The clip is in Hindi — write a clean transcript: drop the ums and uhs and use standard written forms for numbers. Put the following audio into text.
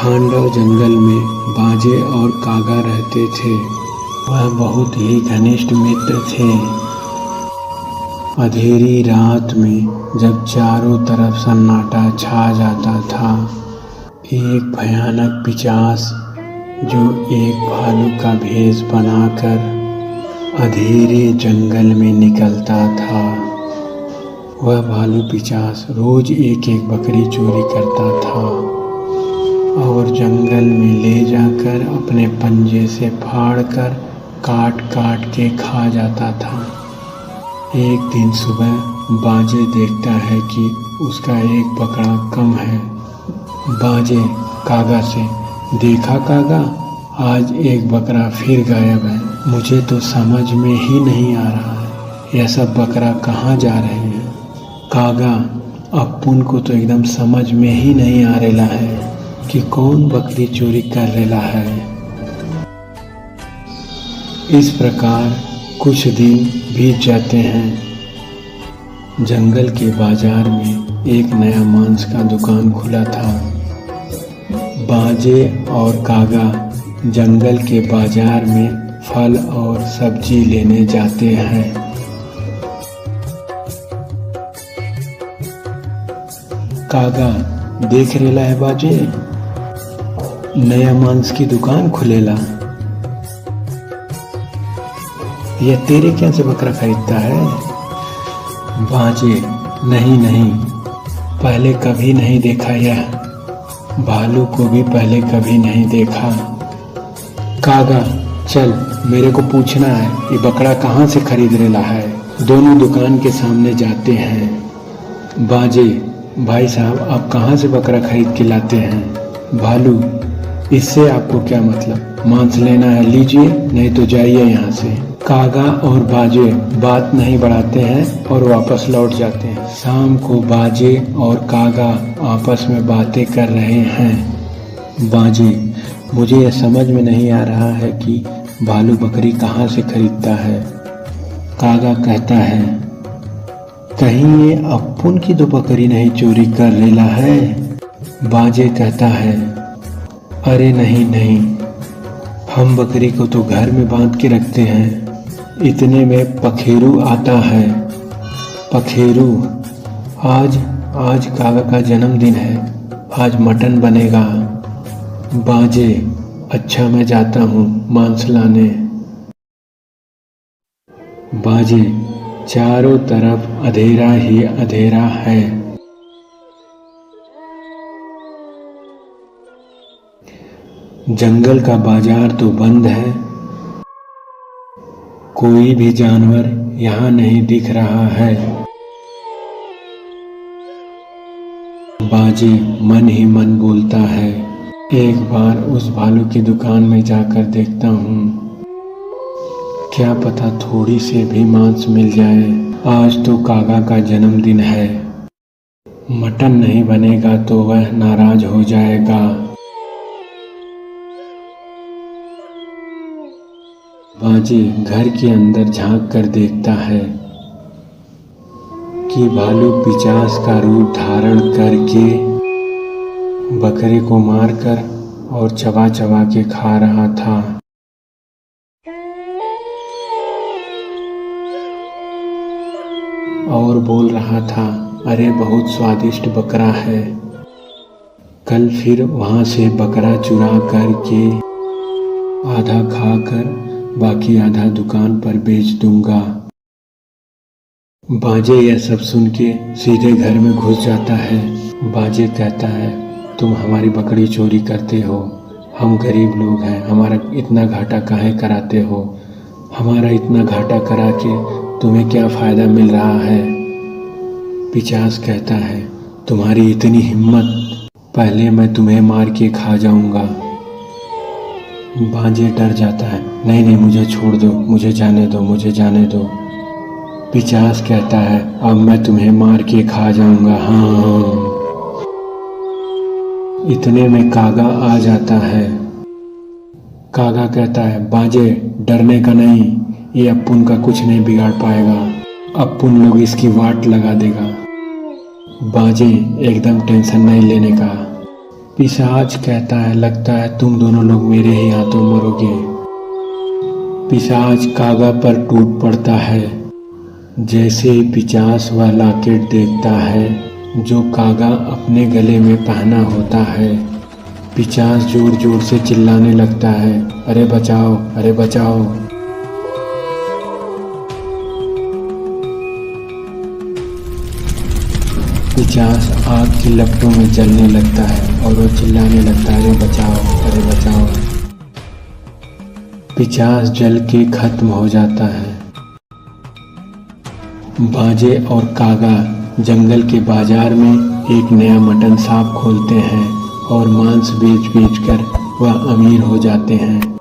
खांडव जंगल में बाजे और कागा रहते थे। वह बहुत ही घनिष्ठ मित्र थे। अंधेरी रात में जब चारों तरफ सन्नाटा छा जाता था, एक भयानक पिशाच जो एक भालू का भेष बनाकर अंधेरे जंगल में निकलता था। वह भालू पिशाच रोज एक एक बकरी चोरी करता था और जंगल में ले जाकर अपने पंजे से फाड़कर काट काट के खा जाता था। एक दिन सुबह बाजे देखता है कि उसका एक बकरा कम है। बाजे कागा से, देखा कागा, आज एक बकरा फिर गायब है। मुझे तो समझ में ही नहीं आ रहा है यह सब बकरा कहाँ जा रहे हैं। कागा, अपुन को तो एकदम समझ में ही नहीं आ रहा है कि कौन बकरी चोरी कर रहा है। इस प्रकार कुछ दिन बीत जाते हैं। जंगल के बाजार में एक नया मांस का दुकान खुला था। बाजे और कागा जंगल के बाजार में फल और सब्जी लेने जाते हैं। कागा, देख रेला है बाजे, नया मांस की दुकान खुलेला। यह तेरे क्या से बकरा खरीदता है? बाजे, नहीं नहीं, पहले कभी नहीं देखा यह भालू को भी पहले कभी नहीं देखा। कागा, चल मेरे को पूछना है ये बकरा कहाँ से खरीद रेला है। दोनों दुकान के सामने जाते हैं। बाजे, भाई साहब, आप कहाँ से बकरा खरीद के लाते हैं? भालू, इससे आपको क्या मतलब, मांस लेना है लीजिए, नहीं तो जाइए यहाँ से। कागा और बाजे बात नहीं बढ़ाते हैं और वापस लौट जाते हैं। शाम को बाजे और कागा आपस में बातें कर रहे हैं। बाजे, मुझे यह समझ में नहीं आ रहा है कि भालू बकरी कहाँ से खरीदता है। कागा कहता है, कहीं ये अपुन की तो बकरी नहीं चोरी कर रेला है। बाजे कहता है, अरे नहीं नहीं, हम बकरी को तो घर में बांध के रखते हैं। इतने में पखेरू आता है। पखेरू, आज कागा का जन्मदिन है, आज मटन बनेगा। बाजे, अच्छा मैं जाता हूँ मांस लाने। बाजे, चारों तरफ अंधेरा ही अंधेरा है। जंगल का बाजार तो बंद है, कोई भी जानवर यहाँ नहीं दिख रहा है। बाजे मन ही मन बोलता है, एक बार उस भालू की दुकान में जाकर देखता हूँ, क्या पता थोड़ी से भी मांस मिल जाए। आज तो कागा का जन्मदिन है, मटन नहीं बनेगा तो वह नाराज हो जाएगा। बाजे घर के अंदर झांक कर देखता है कि भालू पिशाच का रूप धारण करके बकरे को मारकर और चबा चबा के खा रहा था। और बोल रहा था, अरे बहुत स्वादिष्ट बकरा है, कल फिर वहाँ से बकरा चुरा करके आधा खाकर बाकी आधा दुकान पर बेच दूंगा। बाजे यह सब सुन के सीधे घर में घुस जाता है। बाजे कहता है, तुम हमारी बकरी चोरी करते हो, हम गरीब लोग हैं, हमारा इतना घाटा काहे कराते हो, हमारा इतना घाटा करा के तुम्हें क्या फ़ायदा मिल रहा है। पिशाच कहता है, तुम्हारी इतनी हिम्मत, पहले मैं तुम्हें मार के खा जाऊंगा। बाजे डर जाता है, नहीं नहीं, मुझे छोड़ दो, मुझे जाने दो, मुझे जाने दो। पिशाच कहता है, अब मैं तुम्हें मार के खा जाऊंगा। हाँ। इतने में कागा आ जाता है। कागा कहता है, बाजे डरने का नहीं, ये अपुन का कुछ नहीं बिगाड़ पाएगा, अपुन लोग इसकी वाट लगा देगा। बाजे एकदम टेंशन नहीं लेने का, पिशाच कहता है, लगता है तुम दोनों लोग मेरे ही हाथों मरोगे। पिशाच कागा पर टूट पड़ता है। जैसे ही पिशाच वह लॉकेट देखता है जो कागा अपने गले में पहना होता है, पिशाच जोर जोर से चिल्लाने लगता है, अरे बचाओ, अरे बचाओ। पिशाच आग की लपटों में जलने लगता है और वह चिल्लाने लगता है, अरे बचाओ, अरे बचाओ। पिशाच जल के खत्म हो जाता है। बाजे और कागा जंगल के बाजार में एक नया मटन शॉप खोलते हैं और मांस बेच बेच कर वह अमीर हो जाते हैं।